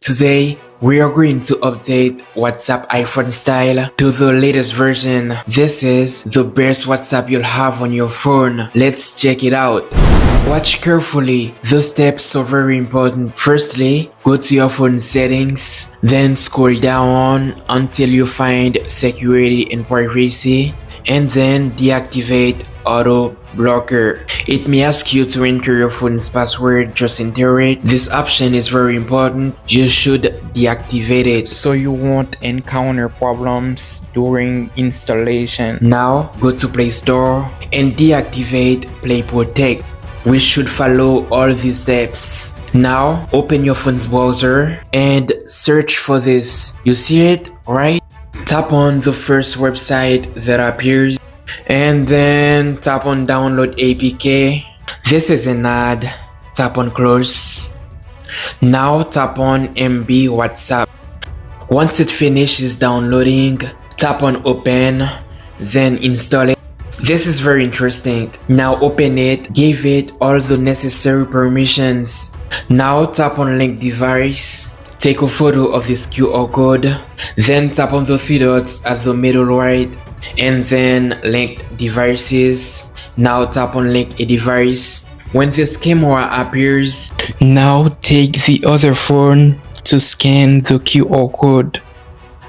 Today, we are going to update WhatsApp iPhone style to the latest version. This is the best WhatsApp you'll have on your phone. Let's check it out. Watch carefully. The steps are very important. Firstly, go to your phone settings, then scroll down until you find security and privacy, and then deactivate auto blocker. It may ask you to enter your phone's password. Just enter it. This option is very important. You should deactivate it so you won't encounter problems during installation. Now go to Play Store and deactivate Play Protect. We should follow all these steps. Now open your phone's browser and search for this. You see it, right? Tap on the first website that appears and then tap on download APK. This is an ad. Tap on close. Now tap on MB WhatsApp. Once it finishes downloading, tap on open, then install it. This is very interesting. Now open it, give it all the necessary permissions. Now tap on link device. Take a photo of this QR code, then tap on the three dots at the middle right, and then link devices. Now tap on link a device. When this camera appears, now take the other phone to scan the QR code.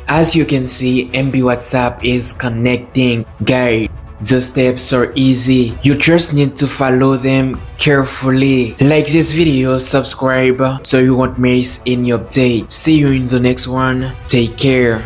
As you can see, MB WhatsApp is connecting. Guys, the steps are easy. You just need to follow them carefully. Like this video, subscribe so you won't miss any update. See you in the next one. Take care.